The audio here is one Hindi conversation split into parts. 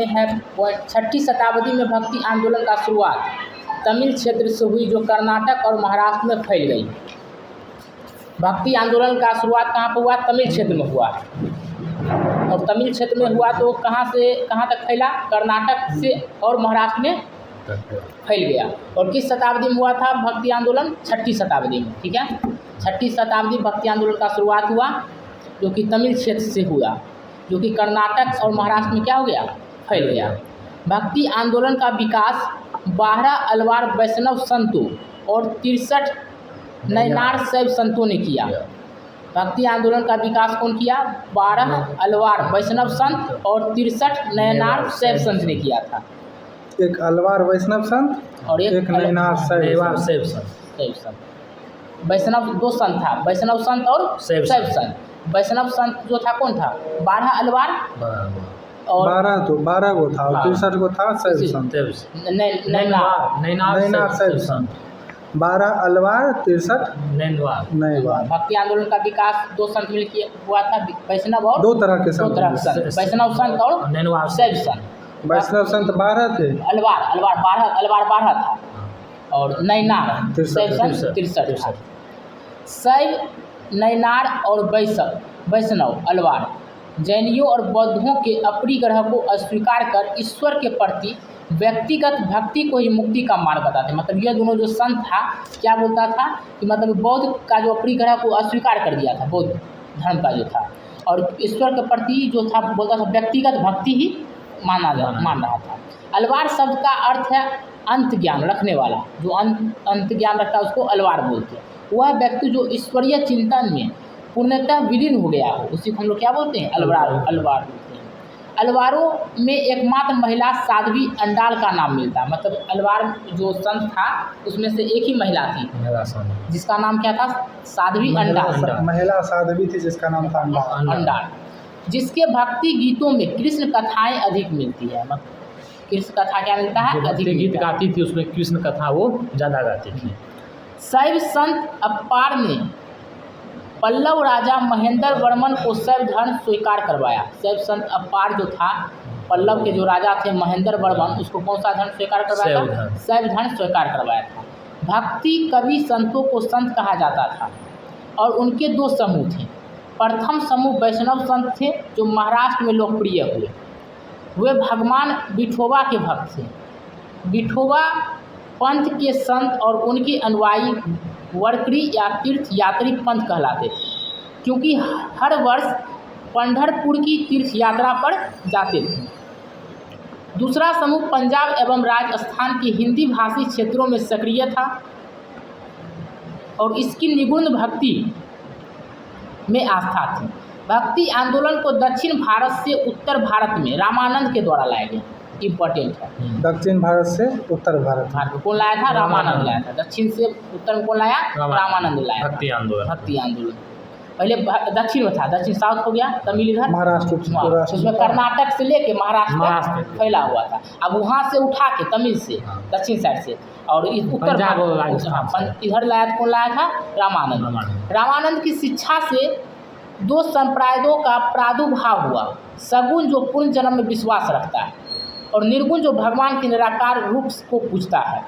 में है 6ठी शताब्दी में भक्ति आंदोलन का शुरुआत तमिल क्षेत्र से हुई जो कर्नाटक और महाराष्ट्र में फैल गई। भक्ति आंदोलन का शुरुआत कहाँ पर हुआ? तमिल क्षेत्र में हुआ। और तमिल क्षेत्र में हुआ तो कहाँ से कहाँ तक फैला? कर्नाटक से और महाराष्ट्र में फैल गया। और किस शताब्दी में हुआ था भक्ति आंदोलन? 6ठी शताब्दी में। ठीक है, 6ठी शताब्दी भक्ति आंदोलन का शुरुआत हुआ जो कि तमिल क्षेत्र से हुआ, जो कि कर्नाटक और महाराष्ट्र में क्या हो गया? फैल गया। भक्ति आंदोलन का विकास 12 अलवार वैष्णव संतों और 63 नयनार शैव संतों ने किया। भक्ति आंदोलन का विकास कौन किया? 12 अलवार वैष्णव संत और 63 नयनार शैव संत ने किया था। एक अलवार वैष्णव संत और एक नयनार शैव संत। वैष्णव 2 संत था, वैष्णव संत और शैव संत। वैष्णव संत जो था कौन था? 12 अलवार और 12 को था और 63 को था शैव संत, नयनार शैव संत। 12 अलवार 63 नयनार। भक्ति आंदोलन का विकास 2 संत मिलकर हुआ था, वैष्णव और 2 तरह के संत, वैष्णव संत और शैव संत। वैष्णव संत 12 थे, अलवार 12 था और नयनार शैव संत 63 था। शैव, नयनार और वैष्णव अलवार जैनियों और बौद्धों के अपरिग्रह को अस्वीकार कर ईश्वर के प्रति व्यक्तिगत भक्ति को ही मुक्ति का मार्ग बताते। मतलब यह दोनों जो संत था क्या बोलता था कि मतलब बौद्ध का जो अपरिग्रह को अस्वीकार कर दिया था, बौद्ध धर्म का जो था, और ईश्वर के प्रति जो था बोलता था व्यक्तिगत भक्ति ही मान रहा था। अलवार शब्द का अर्थ है अंत ज्ञान रखने वाला, जो अंत ज्ञान रखता है उसको अलवार बोलते हैं। वह व्यक्ति जो ईश्वरीय चिंतन में पूर्णतः विलीन हो गया हो, उसी को हम लोग क्या बोलते हैं? अलवार बोलते हैं। अलवारों में एकमात्र महिला साध्वी अंडाल का नाम मिलता है। मतलब अलवार जो संत था उसमें से एक ही महिला थी जिसका नाम क्या था? साध्वी अंडाल। महिला साध्वी थी जिसका नाम था अंडाल, जिसके भक्ति गीतों में कृष्ण कथाएं अधिक मिलती है। मतलब कृष्ण कथा क्या मिलता है? अधिक गीत गाती थी, उसमें कृष्ण कथा वो ज़्यादा गाती थी। शैव संत अप्पार ने पल्लव राजा महेंद्र वर्मन को शैव धर्म स्वीकार करवाया। शैव संत अप्पार जो था, पल्लव के जो राजा थे महेंद्र वर्मन, उसको कौन सा धर्म स्वीकार करवाया था? शैव धर्म स्वीकार करवाया था। भक्ति कवि संतों को संत कहा जाता था और उनके 2 समूह थे। प्रथम समूह वैष्णव संत थे जो महाराष्ट्र में लोकप्रिय हुए। वे भगवान विठोबा के भक्त थे। विठोबा पंथ के संत और उनके अनुयायी वारकरी या तीर्थ यात्री पंथ कहलाते थे, क्योंकि हर वर्ष पंढरपुर की तीर्थ यात्रा पर जाते थे। दूसरा समूह पंजाब एवं राजस्थान के हिंदी भाषी क्षेत्रों में सक्रिय था और इसकी निगुण भक्ति में आस्था थी। भक्ति आंदोलन को दक्षिण भारत से उत्तर भारत में रामानंद के द्वारा लाया गया। इम्पोर्टेंट है, दक्षिण भारत से उत्तर भारत में कौन लाया था? रामानंद लाया था। दक्षिण से उत्तर में कौन लाया? रामानंद लाया। भक्ति आंदोलन पहले दक्षिण में था, दक्षिण साउथ हो गया, तमिल इधर महाराष्ट्र, उसमें कर्नाटक से लेके महाराष्ट्र तक फैला हुआ था। अब वहाँ से उठा के तमिल से दक्षिण साइड से और उत्तर इधर लाया कौन लाया था? रामानंद। रामानंद की शिक्षा से 2 संप्रदायों का प्रादुर्भाव हुआ। सगुण जो पूर्ण जन्म में विश्वास रखता है और निर्गुण जो भगवान के निराकार रूप को पूजता है।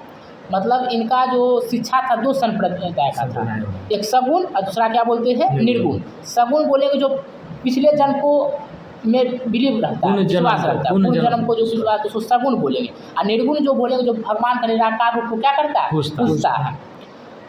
मतलब इनका जो शिक्षा था 2 संप्रदाय का था, एक सगुण और दूसरा क्या बोलते हैं? निर्गुण। सगुण बोलेंगे जो पिछले जन्म को में बिलीव रखता है, विश्वास रखता है, पूर्ण जन्म को जो विश्वास उसको सगुण बोलेंगे। और निर्गुण जो बोलेंगे जो भगवान का निराकार रूप को क्या करता है? पूजता है।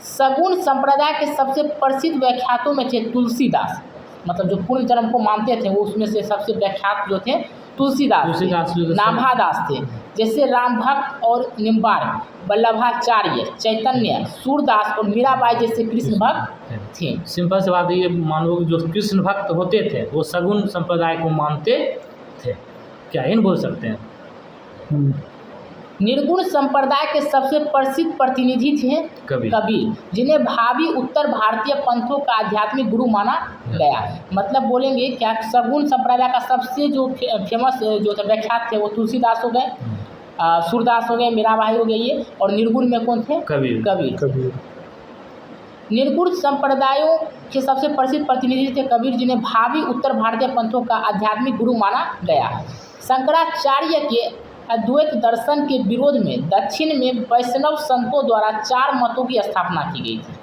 सगुण संप्रदाय के सबसे प्रसिद्ध व्याख्यातों में थे तुलसीदास। मतलब जो पूर्ण जन्म को मानते थे वो उसमें से सबसे व्याख्यात जो थे तुलसीदास नाभादास थे। जैसे राम भक्त और निम्बार्क, वल्लभाचार्य, चैतन्य, सूरदास और मीराबाई जैसे कृष्ण भक्त थे। सिंपल सी बात ये मान लो जो कृष्ण भक्त होते थे वो सगुण संप्रदाय को मानते थे, क्या इन बोल सकते हैं। निर्गुण संप्रदाय के सबसे प्रसिद्ध प्रतिनिधि थे कबीर, जिन्हें भावी उत्तर भारतीय पंथों का आध्यात्मिक गुरु माना गया। मतलब बोलेंगे क्या सगुण संप्रदाय का सबसे जो फेमस जो व्याख्यात थे वो तुलसीदास हो गए, सूरदास हो गए, मीराबाई हो गई ये, और निर्गुण में कौन थे? कबीर। निर्गुण संप्रदायों के सबसे प्रसिद्ध प्रतिनिधि थे कबीर, जिन्हें भावी उत्तर भारतीय पंथों का आध्यात्मिक गुरु माना गया। शंकराचार्य के अद्वैत दर्शन के विरोध में दक्षिण में वैष्णव संतों द्वारा 4 मतों की स्थापना की गई थी।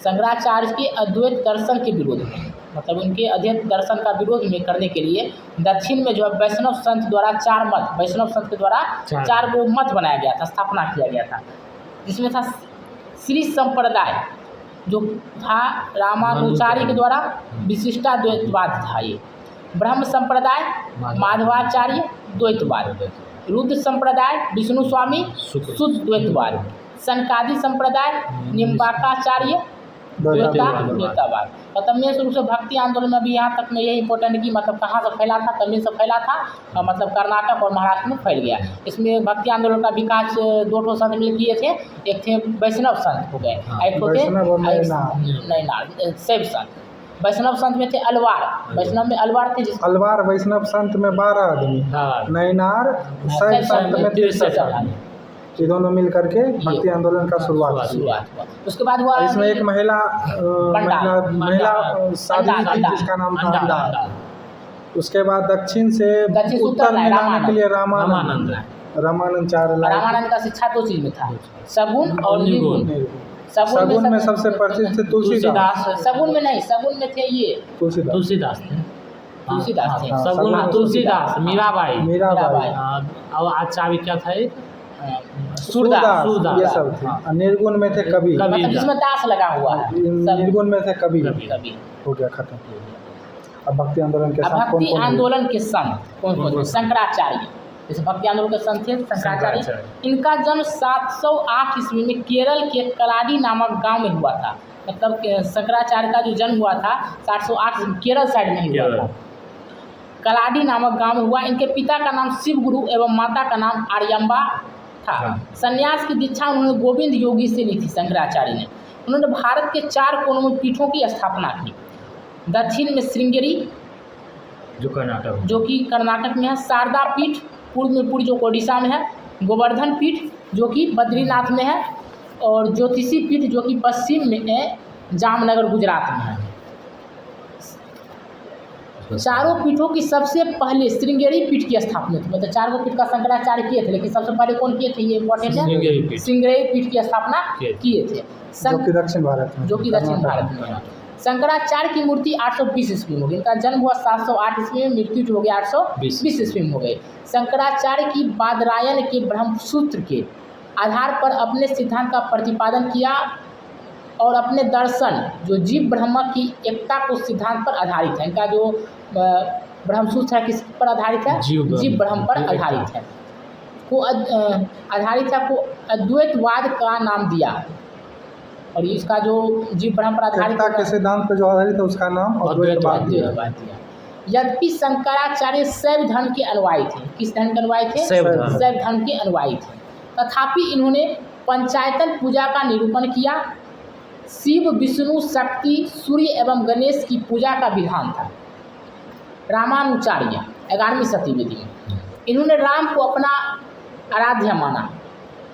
शंकराचार्य के अद्वैत दर्शन के विरोध में, मतलब उनके अद्वैत दर्शन का विरोध में करने के लिए दक्षिण में जो है वैष्णव संत द्वारा 4 मत, वैष्णव संत के द्वारा 4 वो मत बनाया गया था, स्थापना किया गया था। जिसमें था श्री संप्रदाय जो था रामानुचार्य के द्वारा विशिष्टाद्वैतवाद था, ये ब्रह्म संप्रदाय माधवाचार्य द्वैतवाद, रुद्र संप्रदाय विष्णु स्वामी शुद्ध द्वैतवाद, सनकादि संप्रदाय निम्बाकाचार्य द्वैतवाद। मतलब मेन रूप से भक्ति आंदोलन में भी यहाँ तक में यही इंपॉर्टेंट कि मतलब कहाँ से फैला था, तमिल से फैला था, मतलब कर्नाटक और महाराष्ट्र में फैल गया। इसमें भक्ति आंदोलन का विकास 2 संत मिल किए थे, एक थे वैष्णव संत हो गए, एक थे नैनार शैव संत। वैष्णव संत में थे अलवार, वैष्णव में अलवार थे, अलवार वैष्णव संत में 12 आदमी, नैनार शैव संत में 63 आदमी, ये दोनों मिल करके भक्ति आंदोलन का शुरुआत हुआ। उसके बाद हुआ इसमें एक महिला शादी थी जिसका नाम था अंडा। उसके बाद दक्षिण से उत्तर में लाने के लिए रामानंद का शिक्षा 2 चीज में था, सगुन और निर्गुण। सगुन में सबसे प्रसिद्ध थे तुलसीदास। सगुन में नहीं, सगुन में थे ये तुलसीदास थे, सगुन तुलसीदास, मीराबाई और आचार्य क्या था, एक सूरदास, ये सब थे। निर्गुण में थे कबीर, मतलब जिसमें दास लगा हुआ है। निर्गुण में थे कबीर, हो गया खत्म। अब भक्ति आंदोलन के संत भक्ति आंदोलन के संत कौन? शंकराचार्य। जैसे भक्ति आंदोलन के संत थे शंकराचार्य। इनका जन्म 708 ईस्वी में केरल के कलाडी नामक गांव में हुआ था। मतलब शंकराचार्य का जो जन्म हुआ था 708 केरल साइड में ही हुआ था, कलाडी नामक गांव में हुआ। इनके पिता का नाम शिव गुरु एवं माता का नाम आर्यम्बा था। संन्यास की दीक्षा उन्होंने गोविंद योगी से ली थी शंकराचार्य ने। उन्होंने भारत के 4 कोनों में पीठों की स्थापना की। दक्षिण में श्रृंगेरी जो कि कर्नाटक में है, शारदा पीठ पूर्व में पुरी जो ओडिशा में है, गोवर्धन पीठ जो कि बद्रीनाथ में है, और ज्योतिषी पीठ जो कि पश्चिम में जामनगर गुजरात में है। चारों पीठों की सबसे पहले श्रृंगेरी पीठ की स्थापना थी। मतलब 4 पीठ का शंकराचार्य किए थे, लेकिन सबसे पहले कौन किए थे, ये इम्पोर्टेंट है, श्रृंगेरी पीठ की स्थापना किए थे, जो कि दक्षिण भारत में है। शंकराचार्य की मूर्ति 820 ईस्वी में हो गई। इनका जन्म हुआ 708 ईस्वी में, मृत्यु हो गया 820 ईस्वी में हो गई। शंकराचार्य की बादरायण के ब्रह्मसूत्र के आधार पर अपने सिद्धांत का प्रतिपादन किया और अपने दर्शन जो जीव ब्रह्म की एकता को सिद्धांत पर आधारित है। इनका जो ब्रह्मसूत्र है किस पर आधारित है, जीव ब्रह्म पर आधारित है, को आधारित है, को अद्वैतवाद का नाम दिया। और इसका जो जीव ब्रह्म पर आधारित के सिद्धांत पर जो आधारित है उसका नाम अद्वैतवाद दिया। यद्यपि शंकराचार्य शैव धर्म के अनुयायी थे। किस धर्म के अनुयायी थे? शैव धर्म के अनुयायी थे। तथापि इन्होंने पंचायतन पूजा का निरूपण किया। शिव, विष्णु, शक्ति, सूर्य एवं गणेश की पूजा का विधान था। रामानुचार्य 11वीं शताब्दी में इन्होंने राम को अपना आराध्य माना।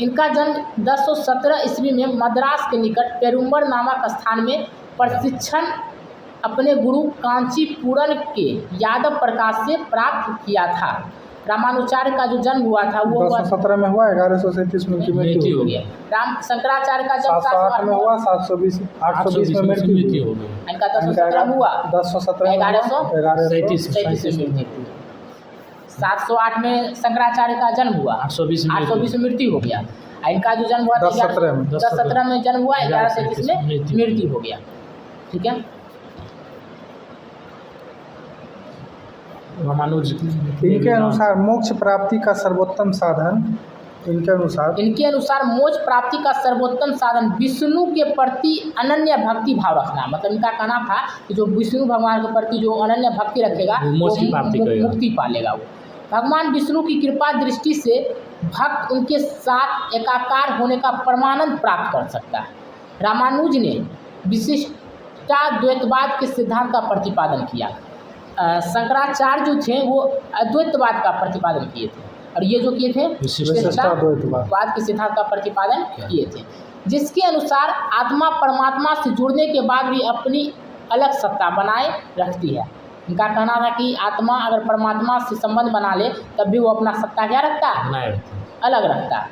इनका जन्म 1017 ईस्वी में मद्रास के निकट पेरुम्बर नामक स्थान में प्रशिक्षण अपने गुरु कांचीपुरम के यादव प्रकाश से प्राप्त किया था। रामानुचार्य का जो जन्म हुआ था वो 1017 में हुआ, 1137 में उनकी मृत्यु हो गई। राम शंकराचार्य का जन्म 708 में हुआ, 820 में मृत्यु हो गई। इनका 1017 में हुआ, 1017 1137 में मृत्यु। 708 में शंकराचार्य का जन्म हुआ, 820 में मृत्यु हो गया। इनका जो जन्म हुआ 1017 में जन्म हुआ, 1137 में मृत्यु हो गया। ठीक है। इनके अनुसार मोक्ष प्राप्ति का सर्वोत्तम साधन, इनके अनुसार मोक्ष प्राप्ति का सर्वोत्तम साधन विष्णु के प्रति अनन्य भक्ति भाव रखना। मतलब इनका कहना था कि जो विष्णु भगवान के प्रति जो अनन्य भक्ति रखेगा वो मुक्ति पालेगा। वो भगवान विष्णु की कृपा दृष्टि से भक्त उनके साथ एकाकार होने का परमानंद प्राप्त कर सकता है। रामानुज ने विशिष्टाद्वैतवाद के सिद्धांत का प्रतिपादन किया। शंकराचार्य जो थे वो अद्वैतवाद का प्रतिपादन किए थे, और ये जो किए थे विशिष्टाद्वैतवाद के सिद्धांत का प्रतिपादन किए थे, जिसके अनुसार आत्मा परमात्मा से जुड़ने के बाद भी अपनी अलग सत्ता बनाए रखती है। इनका कहना था कि आत्मा अगर परमात्मा से संबंध बना ले तब भी वो अपना सत्ता क्या रखता है, बनाए रखते हैं। अलग रखता है।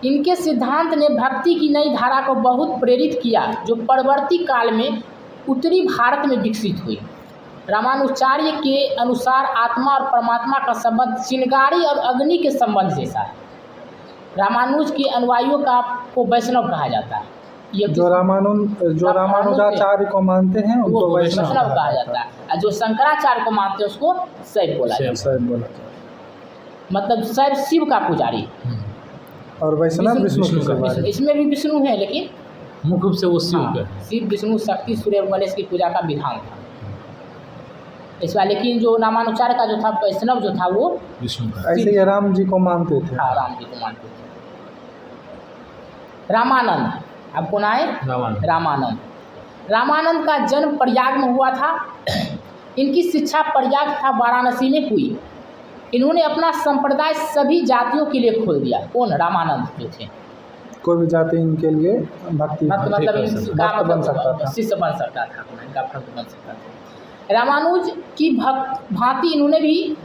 इनके सिद्धांत ने भक्ति की नई धारा को बहुत प्रेरित किया जो परवर्ती काल में उत्तरी भारत में विकसित हुई। रामानुजाचार्य के अनुसार आत्मा और परमात्मा का संबंध चिंगारी और अग्नि के संबंध जैसा है। रामानुज के अनुयायियों को वैष्णव कहा जाता है। ये जो रामानुजाचार्य को मानते हैं उनको वैष्णव वैष्णव कहा जाता है, और जो शंकराचार्य को मानते हैं उसको शैव बोला जाता है। शैव बोला मतलब शैव शिव का पुजारी, और वैष्णव विष्णु के पुजारी। इसमें भी विष्णु है, लेकिन मुख्य रूप से वो शिव हाँ, का शिव विष्णु शक्ति सूर्य गणेश की पूजा का विधान था इस बार। लेकिन जो रामानुचार्य का जो था वैष्णव जो था वो विष्णु का। ऐसे ही राम जी को मानते थे। हाँ, राम जी को मानते थे। रामानंद, अब कौन आए? रामानंद। रामानंद का जन्म प्रयाग में हुआ था। इनकी शिक्षा प्रयाग तथा वाराणसी में हुई। इन्होंने अपना संप्रदाय सभी जातियों के लिए खोल दिया। कौन? रामानंद जो थे। कोई भी जाति इनके लिए भक्ति मतलब भक्त बन सकता था, शिष्य बन सकता था, इनका भक्त बन सकता था। रामानुज की भांति इन्होंने भी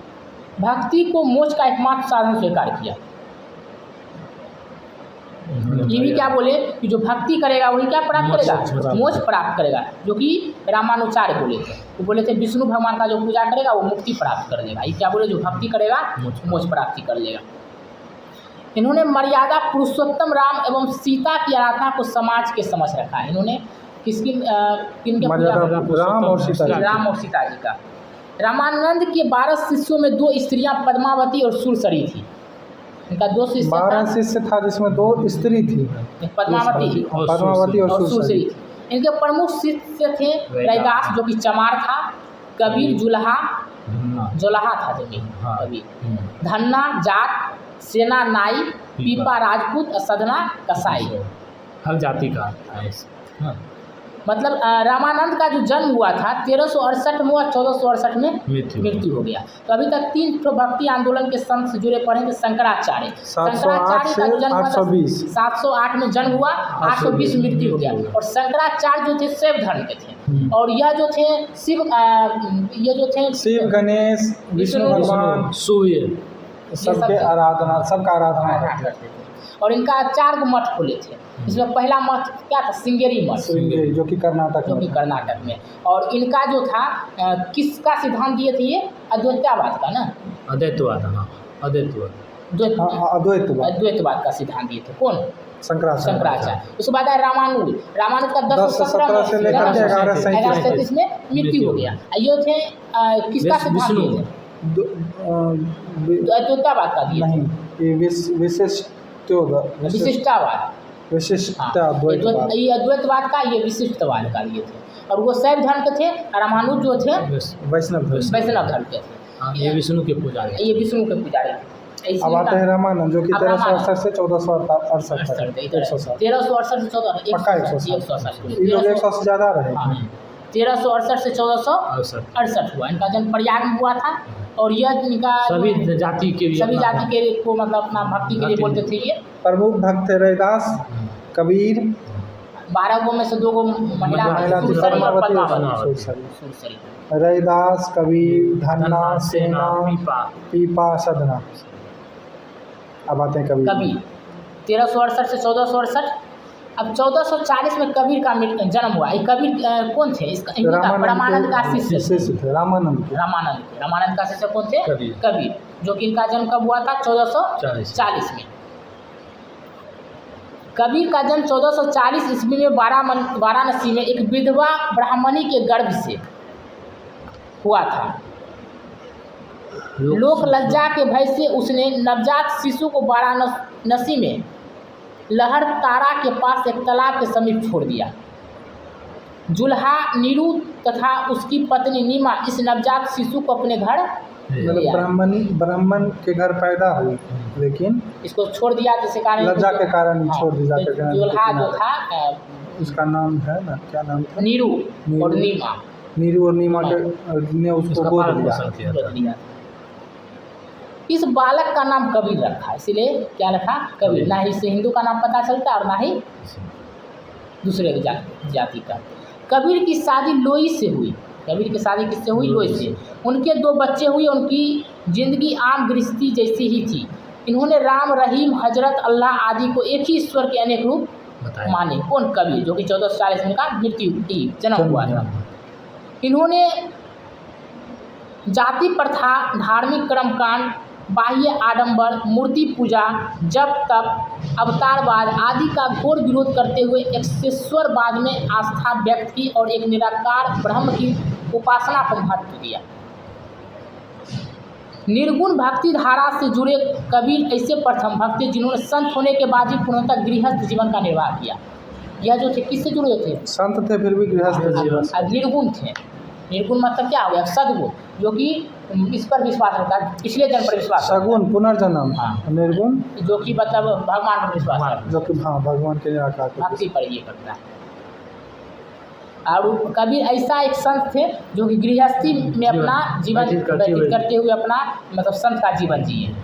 भक्ति को मोक्ष का एकमात्र साधन स्वीकार किया। ये भी क्या बोले कि जो भक्ति करेगा वही क्या प्राप्त करेगा? मोक्ष प्राप्त करेगा, जो कि रामानुचार्य बोले थे। वो बोले थे विष्णु भगवान का जो पूजा करेगा वो मुक्ति प्राप्त कर लेगा। ये क्या बोले? जो भक्ति करेगा मोक्ष प्राप्ति कर लेगा। इन्होंने मर्यादा पुरुषोत्तम राम एवं सीता की आराधना को समाज के समझ रखा है। इन्होंने किसकी किनके राम और सीता जी का। रामानंद के 12 शिष्यों में 2 स्त्रियां पद्मावती और सुरसरी थी। इनका 2 शिष्य 12 शिष्य था जिसमें 2 स्त्री थी, पद्मावती और सुरसरी। इनके प्रमुख शिष्य थे रैदास जो कि चमार था, कबीर जुल्हा था कबीर, धन्ना जाट, सेना नाई, पीपा राजपूत और सदना कसाई। हर जाति का मतलब रामानंद का जो जन्म हुआ था 1368 में हुआ, 1468 में मृत्यु हो गया। तो अभी तक 3 भक्ति आंदोलन के संत से जुड़े पड़े थे। शंकराचार्य 708 से 820, 708 में जन्म हुआ, 820 मृत्यु हो गया। और शंकराचार्य जो थे शैव धर्म के थे, और यह जो थे शिव गणेश विष्णु भगवान सूर्य सबका आराधना करते थे। और इनका 4 मठ खुले थे। इसमें पहला मठ क्या था? श्रृंगेरी मठ, जो कि कर्नाटक में। और इनका जो था किसका सिद्धांत दिए थे? ये अद्वैतवाद का ना, अद्वैतवाद का सिद्धांत दिए थे। कौन? शंकराचार्य। उसके बाद आया रामानुज का 1017 से लेकर 1137 में मृत्यु हो गया। ये थे किसका सिद्धांत दिए थे? अद्वैतवाद का दिए थे। ये अद्वैतवाद का, ये विशिष्टवाद का लिए थे। और वो शैव धर्म के थे। रामानुज जो थे वैष्णव धर्म के थे। ये विष्णु के पुजारी थे। अब आते हैं रामानंद जो कि 1368 से 1468 1368 से 1468 ये लोग 100 से ज़्यादा रहे। 1368 से 1468 हुआ। इनका जन्म प्रयाग में हुआ था। और यह इनका सभी जाति के लिए को मतलब अपना भक्ति के लिए बोलते थे। ये प्रमुख भक्त थे रैदास, कबीर, 12 गो में से 2 गो महिला रैदास, कबीर, धन्ना, सेना, पीपा, सदना। अब आते हैं कबीर 1368 से 1468। अब 1440 में कबीर का जन्म हुआ। ये कबीर कौन थे? रामानंद का शिष्य थे। रामानंद का शिष्य कौन थे? कबीर, जो कि इनका जन्म कब हुआ था? 1440 में। कबीर का जन्म 1440 ईस्वी में वाराणसी में एक विधवा ब्राह्मणी के गर्भ से हुआ था। लोक लज्जा के भय से उसने नवजात शिशु को वाराणसी में लहर तारा के पास एक तालाब के समीप छोड़ दिया। जुल्हा नीरू तथा उसकी पत्नी नीमा इस नवजात शिशु को अपने घर ब्राह्मण के घर पैदा हुई, लेकिन इसको छोड़ दिया जिसके कारण लज्जा के कारण छोड़ दी जाती है। जुल्हा जो था उसका नाम है ना, क्या नाम था? नीरू और नीमा ने उसको गोद लिया। इस बालक का नाम कबीर रखा, इसीलिए क्या रखा? कबीर। ना ही इसे हिंदू का नाम पता चलता और ना ही दूसरे जाति का। कबीर की शादी लोई से हुई। कबीर की शादी किससे हुई? लोई से। उनके 2 बच्चे हुए। उनकी ज़िंदगी आम गृहस्थी जैसी ही थी। इन्होंने राम, रहीम, हजरत, अल्लाह आदि को एक ही ईश्वर के अनेक रूप माने। कौन? कबीर, जो कि 1440 में का मृत्यु की जन्म हुआ था। इन्होंने जाति प्रथा, धार्मिक कर्मकांड, बाह्य आडंबर, मूर्ति पूजा, जप तप, अवतारवाद आदि का घोर विरोध करते हुए एक्सेश्वरवाद में आस्था व्यक्त की और एक निराकार ब्रह्म की उपासना पर महत्व दिया। निर्गुण भक्ति धारा से जुड़े कबीर ऐसे प्रथम भक्त थे जिन्होंने संत होने के बाद ही पूर्णतः गृहस्थ जीवन का निर्वाह किया। यह जो थे किससे जुड़े हुए थे? संत थे फिर भी गृहस्थ जीवन। निर्गुण थे। निर्गुण मतलब क्या हो गया? सद्गुण, जो कि इस पर विश्वास रखता है, पिछले जन्म पर विश्वास। सगुण पुनर्जन्म। हाँ। निर्गुण जो कि मतलब भगवान पर विश्वास रखता है, जो कि हाँ भगवान के निराकार भक्ति पर ये करता है। और कबीर ऐसा एक संत थे जो कि गृहस्थी में अपना जीवन व्यतीत करते हुए अपना मतलब संत का जीवन जिए।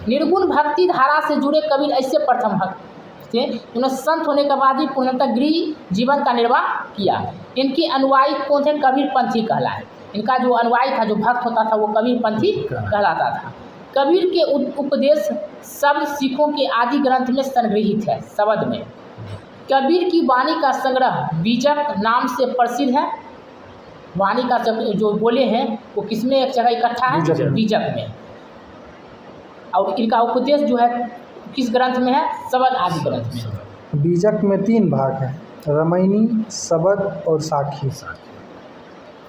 निर्गुण भक्ति धारा से जुड़े कबीर ऐसे प्रथम भक्त थे जिन्होंने संत होने के बाद ही पूर्णतः गृह जीवन का निर्वाह किया। इनके अनुयायी कौन थे? कबीर पंथी कहलाए। इनका जो अनुयायी था, जो भक्त होता था, वो कबीर पंथी कहलाता था। कबीर के उपदेश शब्द सिखों के आदि ग्रंथ में संग्रहित है। शब्द में कबीर की वाणी का संग्रह बीजक नाम से प्रसिद्ध है। वाणी का जो बोले हैं वो किसमें एक जगह इकट्ठा है? बीजक में। और इनका उपदेश जो है किस ग्रंथ में है? शब्द आदि ग्रंथ में। बीजक में 3 भाग हैं, रामायणी, शब्द और साखी।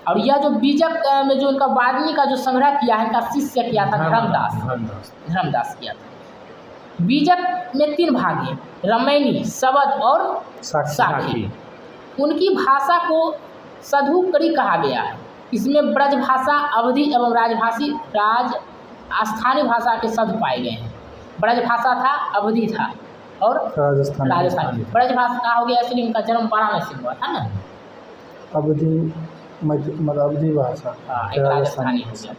और यह जो बीजक में जो इनका वाणी का जो संग्रह किया है, इनका शिष्य किया था धर्मदास किया था। बीजक में 3 भाग हैं, रामायणी, शब्द और साखी। उनकी भाषा को सधुकरी कहा गया है। इसमें ब्रज भाषा, अवधी एवं राजभाषी स्थानीय भाषा के शब्द पाए गए हैं। ब्रज भाषा था, अवधी था और राजस्थानी। ब्रज भाषा का हो गया इसलिए उनका जन्म वाराणसी में हुआ था ना। अवधी मतलब अवधी भाषा, राजस्थानी हो गया।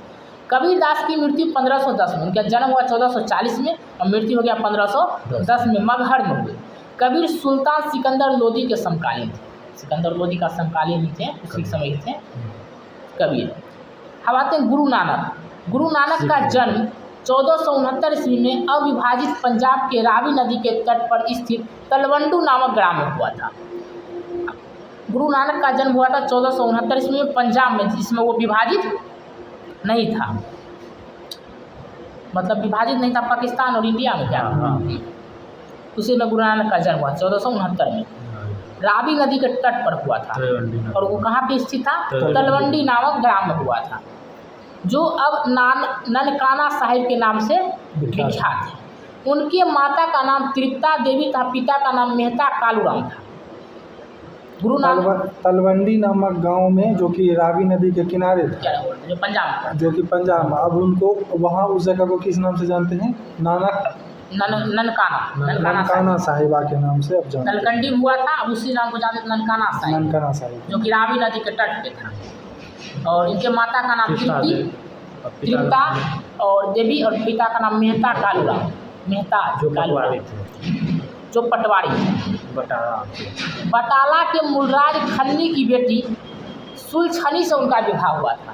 कबीर दास की मृत्यु 1510 में, उनका जन्म हुआ 1440 में और मृत्यु हो गया 1510 में मगहर में हुई। कबीर सुल्तान सिकंदर लोदी के समकालीन थे। सिकंदर लोदी का समकालीन ही थे, उसी समय थे कबीर। हम आते हैं गुरु नानक। गुरु नानक का जन्म 1469 ईस्वी में अविभाजित पंजाब के रावी नदी के तट पर स्थित तलवंडू नामक ग्राम में हुआ था। गुरु नानक का जन्म हुआ था 1469 ईस्वी में पंजाब में, जिसमें वो विभाजित नहीं था। मतलब विभाजित नहीं था पाकिस्तान और इंडिया में, क्या उसी में गुरु नानक का जन्म हुआ 1469 में। रावी नदी के तट पर हुआ था और वो कहाँ पे स्थित था? तलवंडी नामक ग्राम में हुआ था, जो अब ननकाना साहिब के नाम से विख्यात है। उनके माता का नाम तृप्ता देवी था, पिता का नाम मेहता कालूराम था। गुरु नानक तलवंडी नामक गांव में, जो कि रावी नदी के किनारे था, जो पंजाब में। अब उनको वहाँ उस जगह को किस नाम से जानते हैं? ननकाना साहिबा के नाम से अब जानते हैं। नलकंडी हुआ था, अब उसी नाम को जानते ननकाना साहिब, जो कि रावी नदी के तट पे था। और इनके माता का नाम तृप्ता और देवी और पिता का नाम मेहता कालूराम। मेहता जो पटवारी बटाला के मूलराज खन्नी की बेटी सुलछनी से उनका विवाह हुआ था।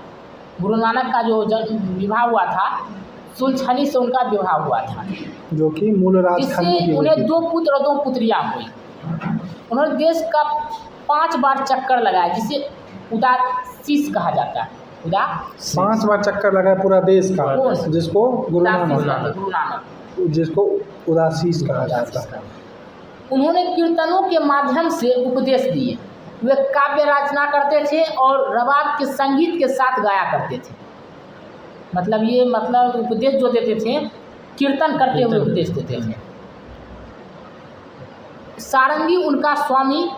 गुरु नानक का जो विवाह हुआ था सुलछनी से उनका विवाह हुआ था, जो कि मूलराज खन्नी की। उन्हें 2 पुत्र और 2 पुत्रियां हुई। उन्होंने देश का 5 बार चक्कर लगाया, जिसे उदासीस कहा जाता है। 5 बार चक्कर लगाया पूरा देश का, जिसको गुरु नानक जिसको उदासीस कहा जाता है। उन्होंने कीर्तनों के माध्यम से उपदेश दिए। वे काव्य रचना करते थे और रबाब के संगीत के साथ गाया करते थे। मतलब ये उपदेश जो देते थे, कीर्तन करते हुए उपदेश देते थे। सारंगी उनका स्वामी।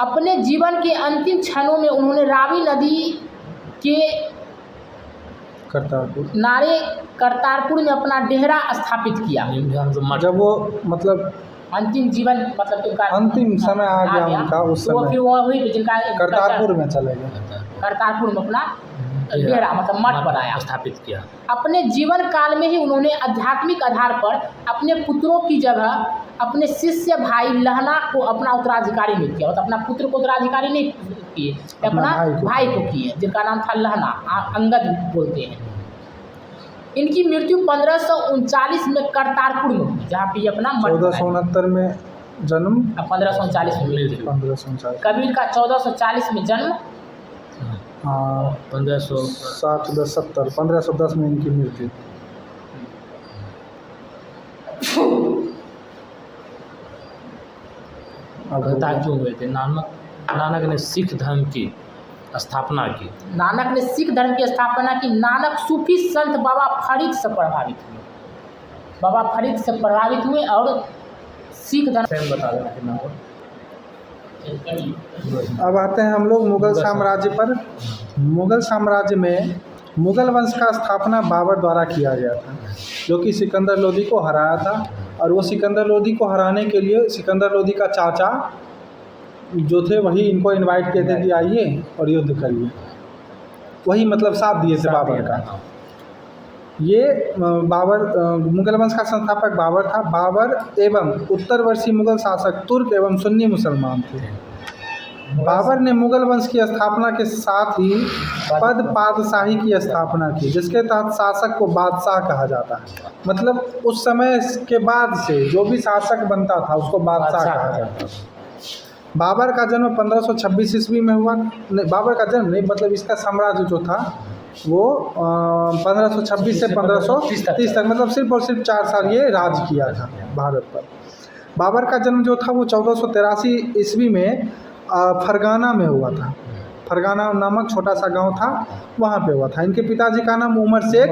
अपने जीवन के अंतिम क्षणों में उन्होंने रावी नदी के करतारपुर में अपना डेरा स्थापित किया। जब वो मतलब अंतिम जीवन अंतिम समय आ गया उनका, उस समय फिर वही जिनका करतारपुर में चले गए। करतारपुर में अपना डेरा मतलब मठ बनाया, स्थापित किया। अपने जीवन काल में ही उन्होंने आध्यात्मिक आधार पर अपने पुत्रों की जगह अपने शिष्य भाई लहना को अपना उत्तराधिकारी नहीं किया, मतलब अपना पुत्र को उत्तराधिकारी नहीं किए, अपना भाई को किए, जिनका नाम था लहना, अंगद बोलते हैं। इनकी मृत्यु 1539 में करतारपुर में हुई, जहाँ पे अपना 1469 में जन्म, 1539 में मृत्यु। 1539 कबीर का 1440 में जन्म, हाँ 1570 1510 में इनकी मृत्यु। अवतार क्यों हुए थे? नानक ने सिख धर्म की स्थापना की। नानक ने सिख धर्म की स्थापना की। नानक सूफी संत बाबा फरीद से प्रभावित हुए, बाबा फरीद से प्रभावित हुए और सिख धर्म बता देना। अब आते हैं हम लोग मुगल साम्राज्य पर। मुगल साम्राज्य में मुगल वंश का स्थापना बाबर द्वारा किया गया था, जो कि सिकंदर लोदी को हराया था। और वो सिकंदर लोदी को हराने के लिए सिकंदर लोदी का चाचा जो थे वही इनको इनवाइट किए थे कि आइए और युद्ध करिए, वही मतलब साथ दिए थे बाबर का। ये बाबर मुगल वंश का संस्थापक बाबर था। बाबर एवं उत्तरवर्षी मुगल शासक तुर्क एवं सुन्नी मुसलमान थे। बाबर ने मुगल वंश की स्थापना के साथ ही पद पादशाही की स्थापना की, जिसके तहत शासक को बादशाह कहा जाता है। मतलब उस समय के बाद से जो भी शासक बनता था उसको बादशाह कहा जाता था। बाबर का जन्म 1526 ईस्वी में हुआ। नहीं, बाबर का जन्म नहीं, मतलब इसका साम्राज्य जो था वो 1526 से 1530 तक, मतलब सिर्फ और सिर्फ 4 साल ये राज किया था भारत पर। बाबर का जन्म जो था वो 1483 ईस्वी में फरगाना में हुआ था। फरगाना नामक छोटा सा गांव था, वहाँ पे हुआ था। इनके पिताजी का नाम उमर शेख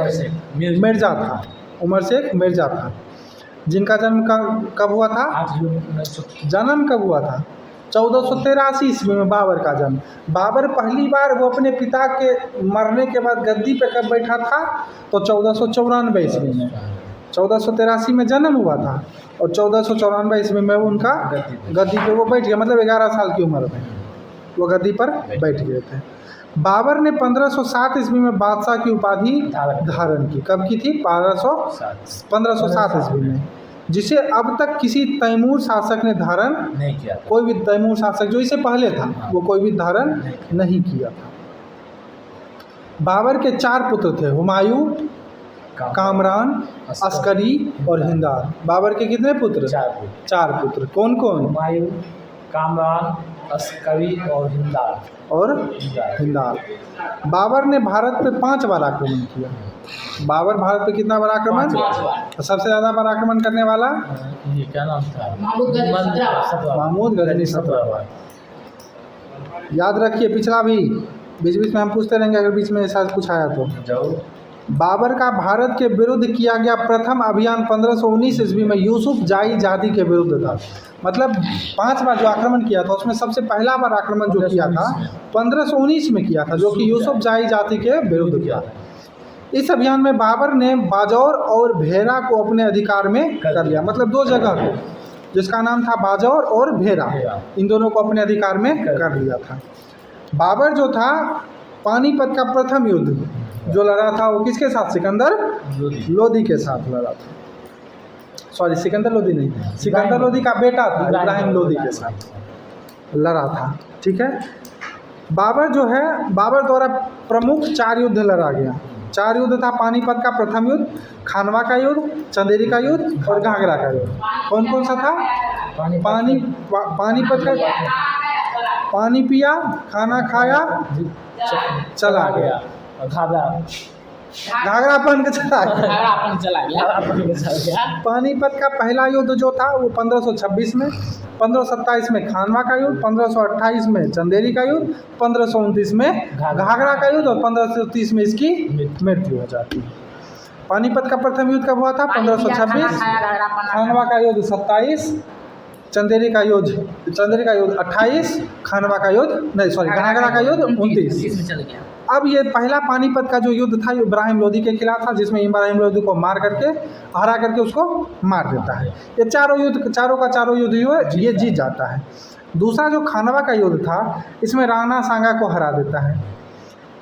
मिर्ज़ा था। उमर शेख मिर्ज़ा था, जिनका जन्म कब हुआ था? जन्म कब हुआ था? 1483 ईस्वी में बाबर का जन्म। बाबर पहली बार वो अपने पिता के मरने के बाद गद्दी पे कब बैठा था? तो 1494 ईस्वी में। 1483 में जन्म हुआ था और 1494 ईस्वी में उनका गद्दी पे वो बैठ गया, मतलब 11 साल की उम्र में वो गद्दी पर बैठ गए थे। बाबर ने 1507 ईस्वी में बादशाह की उपाधि धारण की। कब की थी? 1507 ईस्वी में, जिसे अब तक किसी तैमूर शासक ने धारण नहीं किया। कोई भी तैमूर शासक जो इससे पहले था वो कोई भी धारण नहीं किया था। बाबर के 4 पुत्र थे, हुमायूं, कामरान, अस्करी और हिंदाल। बाबर के कितने पुत्र? 4 पुत्र। कौन कौन? हुमायूं, कामरान, अस्करी और हिंदाल। बाबर ने भारत पे 5 बार आक्रमण किया। बाबर भारत पे कितना बार आक्रमण? 5 बार। सबसे ज़्यादा बार आक्रमण करने वाला ये क्या नाम था? महमूद गजनी 17 बार। याद रखिए, पिछला भी बीच बीच में हम पूछते रहेंगे अगर बीच में ऐसा कुछ आया तो। बाबर का भारत के विरुद्ध किया गया प्रथम अभियान 1519 ईस्वी में यूसुफ जाई जाति के विरुद्ध था। मतलब 5 बार जो आक्रमण किया था उसमें सबसे पहला बार आक्रमण जो किया था 1519 में किया था, जो कि यूसुफ जाई जाति के विरुद्ध किया था। इस अभियान में बाबर ने बाजौर और भेरा को अपने अधिकार में कर लिया, मतलब 2 जगह को, जिसका नाम था बाजौर और भेरा, इन दोनों को अपने अधिकार में कर लिया था। बाबर जो था पानीपत का प्रथम युद्ध जो लड़ा था वो किसके साथ? सिकंदर लोदी के साथ लड़ा था। सॉरी, सिकंदर लोदी नहीं, सिकंदर लोदी का बेटा था इब्राहिम लोदी के साथ लड़ा था। ठीक है। बाबर जो है, बाबर द्वारा प्रमुख 4 युद्ध लड़ा गया। 4 युद्ध था। पानीपत का प्रथम युद्ध, खानवा का युद्ध, चंदेरी का युद्ध और घाघरा का युद्ध। कौन कौन सा था? पानीपत का पानी पिया, खाना खाया, चला गया, घाघरा पहन के चला गया। पानीपत का पहला युद्ध जो था वो 1526 में, 1527 में खानवा का युद्ध, 1528 में चंदेरी का युद्ध, 1529 में घाघरा का युद्ध और 1530 में इसकी मृत्यु हो जाती है। पानीपत का प्रथम युद्ध कब हुआ था? 1526। खानवा का युद्ध 27, चंदेरी का युद्ध 28, खानवा का युद्ध नहीं सॉरी घाघरा का युद्ध 29। अब ये पहला पानीपत का जो युद्ध था इब्राहिम लोदी के खिलाफ था, जिसमें इब्राहिम लोदी को मार करके हरा करके उसको मार देता है। ये चारों का युद्ध ये जीत जाता है। दूसरा जो खानवा का युद्ध था, इसमें राणा सांगा को हरा देता है।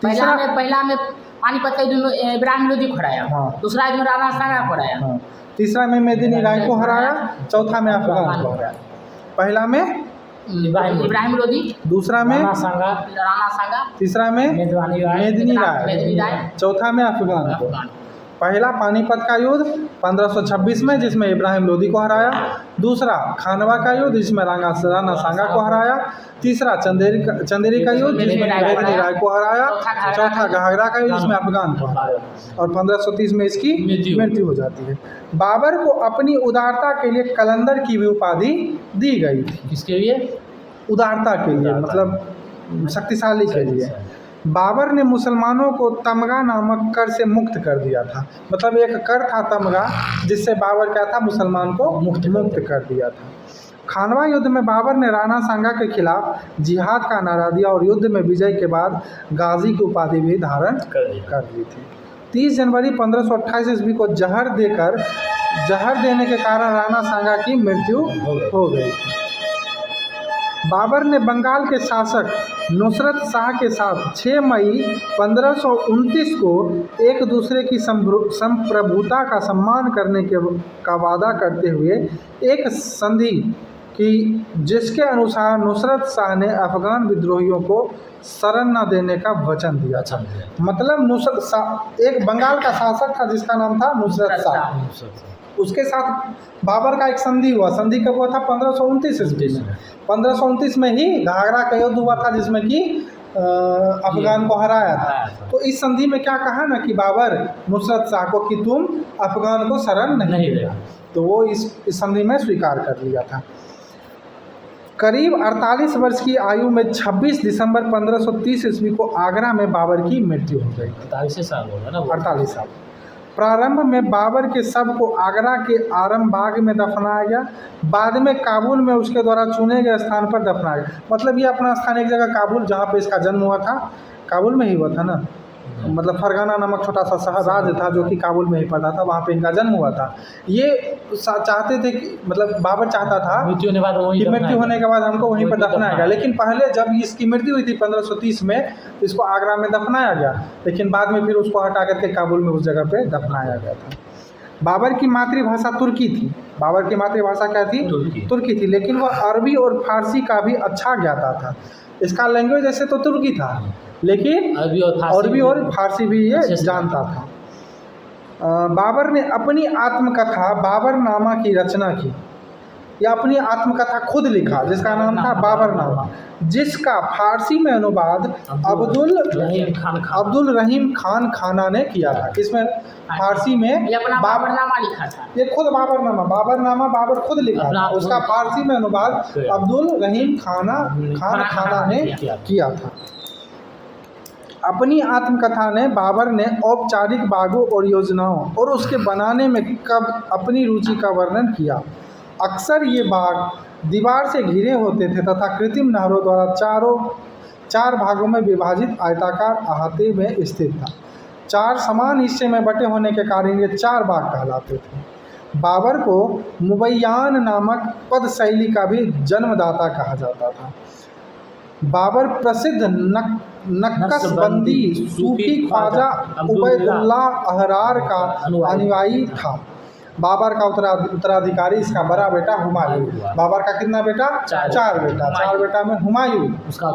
पहला में पानीपत का युद्ध में इब्राहिम लोदी को हराया। हाँ। दूसरा युद्ध में राणा सांगा को हराया। हाँ, तीसरा में मेदिनी राय को हराया, चौथा में अफगान को हराया। पहला में इब्राहिम लोदी, दूसरा में राणा सांगा, तीसरा में मेदिनी मेदिनी राय, राय, चौथा में अफगान को। अफगान। पहला पानीपत का युद्ध 1526 में जिसमें इब्राहिम लोदी को हराया। दूसरा खानवा का युद्ध जिसमें राणा सांगा को हराया। तीसरा चंदेरी का युद्ध जिसमें मेदिनी राय को हराया। चौथा घाघरा का युद्ध जिसमें अफगान को हराया। और 1530 में इसकी मृत्यु हो जाती है। बाबर को अपनी उदारता के लिए कलंदर की भी उपाधि दी गई थी। किसके लिए? उदारता के लिए, मतलब शक्तिशाली के लिए। बाबर ने मुसलमानों को तमगा नामक कर से मुक्त कर दिया था। मतलब एक कर था तमगा, जिससे बाबर क्या था, मुसलमान को मुक्त कर दिया था। खानवा युद्ध में बाबर ने राणा सांगा के खिलाफ जिहाद का नारा दिया और युद्ध में विजय के बाद गाजी की उपाधि भी धारण कर ली थी। 30 जनवरी 1528 ईस्वी को जहर देने के कारण राणा सांगा की मृत्यु हो गई थी। बाबर ने बंगाल के शासक नुसरत शाह के साथ 6 मई 1529 को एक दूसरे की संप्रभुता का सम्मान करने का वादा करते हुए एक संधि की, जिसके अनुसार नुसरत शाह ने अफगान विद्रोहियों को शरण न देने का वचन दिया था। मतलब नुसरत शाह एक बंगाल का शासक था जिसका नाम था नुसरत शाह। उसके साथ बाबर का एक संधि हुआ। संधि कब हुआ था? 1529 ईस्वी में। 1529 में ही घाघरा का युद्ध हुआ था जिसमें कि अफगान को हराया था। तो इस संधि में क्या कहा ना कि बाबर नुसरत शाह को कि तुम अफगान को शरण नहीं देगा, तो वो इस संधि में स्वीकार कर लिया था। करीब 48 वर्ष की आयु में 26 दिसंबर 1530 ईस्वी को आगरा में बाबर की मृत्यु हो गई। 48 साल हो गया ना? 48 साल। प्रारंभ में बाबर के शव को आगरा के आरम बाग में दफनाया गया। बाद में काबुल में उसके द्वारा चुने गए स्थान पर दफनाया गया। मतलब ये अपना स्थान एक जगह काबुल, जहाँ पे इसका जन्म हुआ था, काबुल में ही हुआ था ना। मतलब फरगाना नामक छोटा सा शहर राज्य था जो कि काबुल में ही पड़ता था, वहाँ पे इनका जन्म हुआ था। ये चाहते थे कि मतलब बाबर चाहता था मृत्यु होने के बाद हमको वहीं पर दफनाया गया। लेकिन पहले जब इसकी मृत्यु हुई थी 1530 में, इसको आगरा में दफनाया गया, लेकिन बाद में फिर उसको हटा करके काबुल में उस जगह पे दफनाया गया था। बाबर की मातृभाषा तुर्की थी। बाबर की मातृभाषा क्या थी? तुर्की थी, लेकिन वह अरबी और फारसी का भी अच्छा ज्ञाता था। इसका लैंग्वेज ऐसे तो तुर्की था, लेकिन अरबी और फारसी भी ये जानता था। बाबर ने अपनी आत्मकथा बाबरनामा की रचना की, या अपनी आत्मकथा खुद लिखा, जिसका नाम था बाबरनामा, जिसका फारसी में अनुवाद अब्दुल रहीम खान खाना ने किया था। इसमें फारसी में बाबरनामा लिखा था। ये खुद बाबरनामा बाबर खुद लिखा था। उसका फारसी में अनुवाद अब्दुल रहीम खान खाना ने किया था। अपनी आत्मकथा ने बाबर ने औपचारिक बागों और योजनाओं और उसके बनाने में कब अपनी रुचि का वर्णन किया। अक्सर ये बाग दीवार से घिरे होते थे तथा कृत्रिम नहरों द्वारा चार भागों में विभाजित आयताकार अहाते में स्थित था। 4 समान हिस्से में बटे होने के कारण ये 4 बाग कहलाते थे। बाबर को मुबैयान नामक पद शैली का भी जन्मदाता कहा जाता था। बाबर प्रसिद्ध नक्शबंदी सूफी ख्वाजा उबैदुल्लाह अहरार का अनुयायी था। बाबर का उत्तराधिकारी इसका बड़ा बेटा हुमायूं। बाबर का कितना बेटा? 4 बेटा। 4 बेटा में हुमायूं, उसका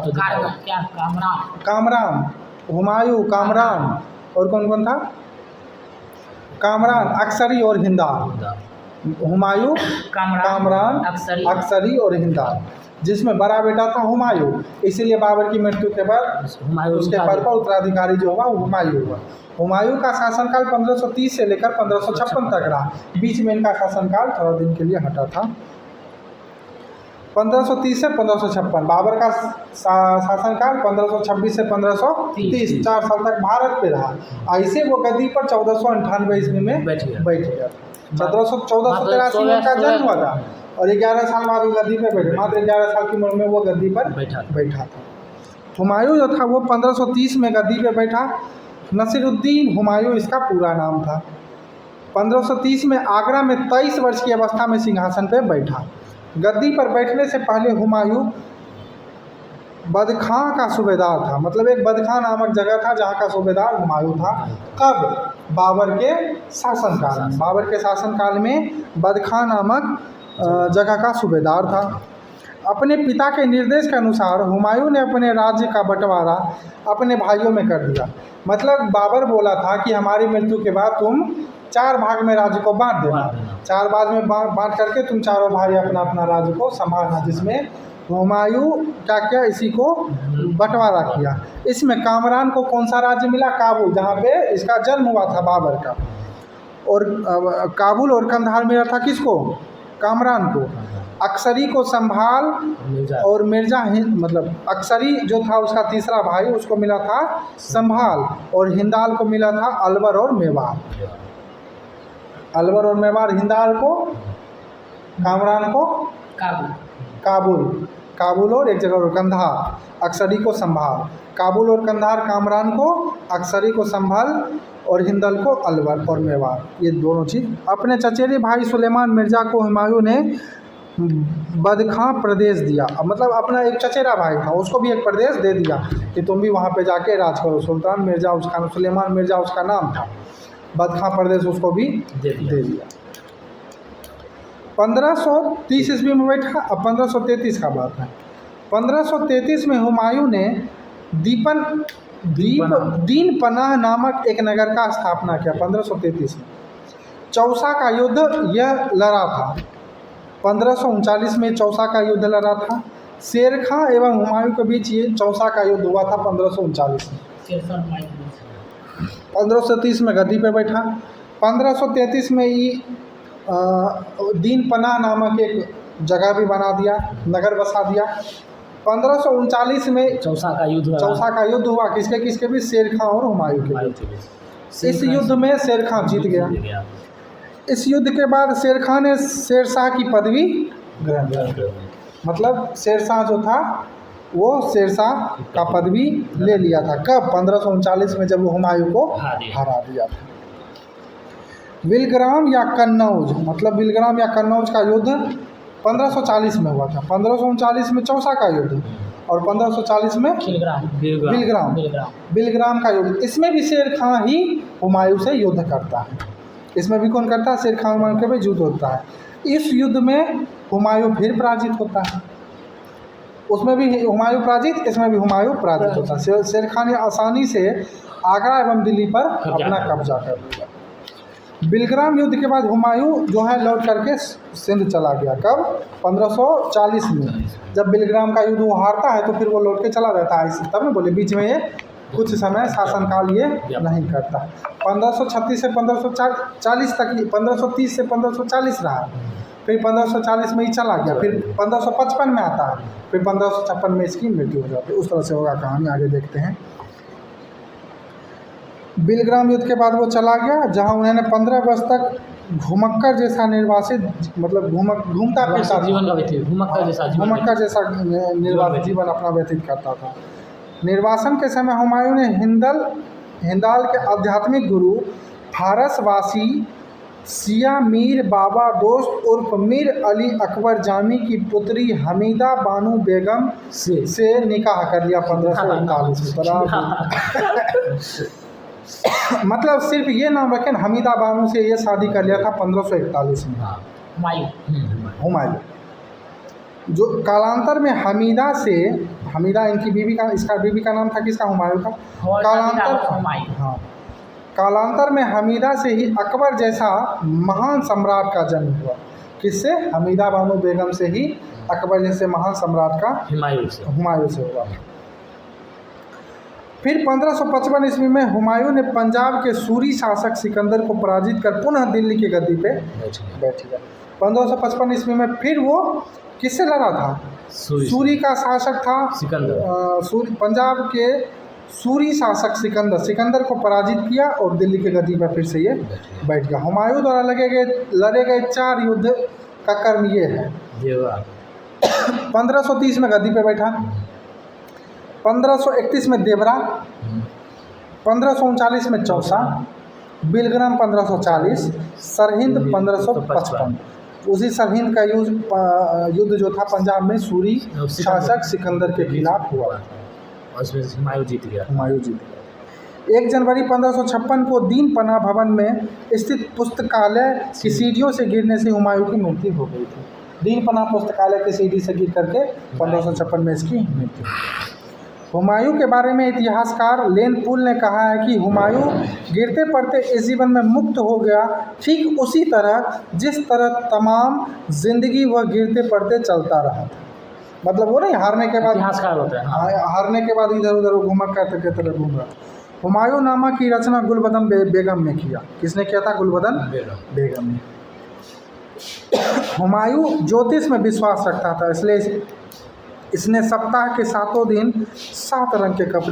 कामरान, हुमायूं, कामरान, और कौन कौन था? कामरान, अक्सरी और हिंदाल। हुमायूं, कामरान, अक्सरी और हिंदाल, जिसमें बड़ा बेटा था हुमायूं। इसीलिए बाबर की मृत्यु के बाद उसके पद पर उत्तराधिकारी जो हुआ वो हुमायूं हुआ। हुमायूं का शासनकाल 1530 से लेकर 1556 तक रहा। बीच में इनका शासनकाल थोड़ा दिन के लिए हटा था। 1530 से 1556 बाबर का शासनकाल 1526 से 1530 4 साल तक भारत पे रहा। ऐसे वो गद्दी पर 1498 ईस्वी में बैठ गया। 1483 में का जन्म हुआ था और 11 साल बाद वो गद्दी पे बैठे। मात्र 11 साल की उम्र में वो गद्दी पर बैठा था। हुमायूं जो था वो 1530 में गद्दी पे बैठा। नसीरुद्दीन हुमायूं इसका पूरा नाम था। 1530 में आगरा में 23 वर्ष की अवस्था में सिंहासन पर बैठा। गद्दी पर बैठने से पहले हुमायूं बदखां का सूबेदार था। मतलब एक बदखां नामक जगह था जहाँ का सूबेदार हुमायूं था। कब? बाबर के शासनकाल में। बाबर के शासनकाल में बदखां नामक जगह का सूबेदार था। अपने पिता के निर्देश के अनुसार हुमायूं ने अपने राज्य का बंटवारा अपने भाइयों में कर दिया। मतलब बाबर बोला था कि हमारी मृत्यु के बाद तुम 4 भाग में राज्य को बांट देना। 4 भाग में बांट करके तुम चारों भाई अपना अपना राज्य को संभालना। जिसमें हुमायूं क्या किया, इसी को बंटवारा किया। इसमें कामरान को कौन सा राज्य मिला? काबुल, जहाँ पे इसका जन्म हुआ था बाबर का। और काबुल और कंधार मिला था किसको? कामरान को। अक्सरी को संभाल और मिर्जा हिंद, मतलब अक्सरी जो था उसका तीसरा भाई, उसको मिला था संभाल। और हिंदाल को मिला था अलवर और मेवाड़। अलवर और मेवाड़ हिंदाल को, कामरान को काबुल और एक जगह और कंधार। अक्सरी को संभाल। काबुल और कंधार कामरान को, अक्सरी को संभाल और हिंदल को अलवर और मेवाड़, ये दोनों चीज़। अपने चचेरे भाई सुलेमान मिर्ज़ा को हुमायूं ने बदखां प्रदेश दिया। मतलब अपना एक चचेरा भाई था, उसको भी एक प्रदेश दे दिया कि तुम भी वहाँ पे जाके राज करो। सुल्तान मिर्ज़ा उसका, सुलेमान मिर्ज़ा उसका नाम था। बदखां प्रदेश उसको भी दे दिया। 1530 ईस्वी में बैठा। अब 1533 का बात है। 1533 में हुमायूं ने दीन पनाह नामक एक नगर का स्थापना किया। 1533 में चौसा का युद्ध यह लड़ा था। 1539 में चौसा का युद्ध लड़ा था। शेर खां एवं हुमायूं के बीच ये चौसा का युद्ध हुआ था 1539 में। 1530 में गद्दी पे बैठा। 1533 में ही दीन पनाह नामक एक जगह भी बना दिया, नगर बसा दिया। 1539 में चौसा का युद्ध हुआ। किसके किसके बीच? शेर खां और हुमायूं के बीच। इस युद्ध में शेर खां जीत गया। इस युद्ध के बाद शेर खां ने शेरशाह की पदवी ग्रहण की। मतलब शेरशाह जो था वो शेरशाह का पदवी ले लिया था। कब? 1539 में, जब वो हुमायूं को हरा दिया था। विलग्राम या कन्नौज, मतलब विलग्राम या कन्नौज का युद्ध 1540 में हुआ था। 1539 में चौसा का युद्ध और 1540 में विलग्राम का युद्ध। इसमें भी शेर खां ही हुमायूं से युद्ध करता है। इसमें भी कौन करता है? शेर खां हुमायूं के बीच युद्ध होता है। इस युद्ध में हुमायूं फिर पराजित होता है। उसमें भी हुमायूं पराजित, इसमें भी हुमायूं पराजित होता है। शेर खां ने आसानी से आगरा एवं दिल्ली पर अपना कब्जा कर लिया। बिलग्राम युद्ध के बाद हुमायूं जो है लौट करके सिंध चला गया। कब? 1540 में। जब बिलग्राम का युद्ध वो हारता है तो फिर वो लौट के चला जाता है। तब ना बोले बीच में ये कुछ समय शासनकाल ये नहीं करता। 1536 से 1540 तक, 1530 से 1540 रहा। फिर 1540 में ही चला गया। फिर 1555 में आता है। फिर 1556 में इसकी मृत्यु हो जाती है। उस तरह से होगा कहानी। आगे देखते हैं। बिलग्राम युद्ध के बाद वो चला गया जहां उन्होंने 15 वर्ष तक घुमक्कर जैसा निर्वासित, मतलब घूमता फिरता जीवन का व्यतीत, घुमक्कर जैसा निर्वासित जीवन अपना व्यतीत करता था। निर्वासन के समय हुमायूं ने हिंदाल के आध्यात्मिक गुरु फारसवासी सिया मीर बाबा दोस्त उर्फ मीर अली अकबर जामी की पुत्री हमीदा बानू बेगम से निकाह कर लिया 1541 में। मतलब सिर्फ ये नाम रखें, हमीदा बानू से ये शादी कर लिया था 1541 में हुमायूं। जो कालांतर में हमीदा इनकी बीवी का, इसका बीवी का नाम था किसका? हुमायूं का। कालांतर में हमीदा से ही अकबर जैसा महान सम्राट का जन्म हुआ। किससे? हमीदा बानू बेगम से ही अकबर जैसे महान सम्राट का हुमायूं से हुआ। फिर 1555 ईस्वी में हुमायूं ने पंजाब के सूरी शासक सिकंदर को पराजित कर पुनः दिल्ली की गद्दी पे बैठ गया। 1555 ईस्वी में फिर वो किससे लड़ा था? सूरी का शासक था सिकंदर। पंजाब के सूरी शासक सिकंदर को पराजित किया और दिल्ली की गद्दी पर फिर से ये बैठ गया। हुमायूं द्वारा लड़े गए 4 युद्ध का क्रम ये है। 1530 में गद्दी पे बैठा। 1531 में देवरा। 1539 में चौसा। बिलग्राम 1540। सरहिंद 1555। उसी सरहिंद का युद्ध जो था पंजाब में सूरी शासक सिकंदर के खिलाफ हुआ, और इसमें हुमायूं जीत गया। हुमायूं जीत गया। 1 जनवरी 1556 को दीन पनाह भवन में स्थित पुस्तकालय की सीढ़ियों से गिरने से हुमायूं की मृत्यु हो गई थी। दीन पनाह पुस्तकालय की सीढ़ी से गिर करके 1556 में इसकी मृत्यु। हुमायूं के बारे में इतिहासकार लेन पुल ने कहा है कि हुमायूं गिरते पड़ते इस जीवन में मुक्त हो गया, ठीक उसी तरह जिस तरह तमाम जिंदगी वह गिरते पड़ते चलता रहा। मतलब वो नहीं हारने के बाद इतिहासकार होता है। हाँ। हारने के बाद इधर उधर घूमा करते के तरह घूम रहा। हुमायूं नामा की रचना गुलबदन बेगम ने किया। किसने किया था? गुलबदन बेगम ने। हुमायूं ज्योतिष में विश्वास रखता था, इसलिए इसने सप्ताह के 7 दिन 7 रंग के कपड़े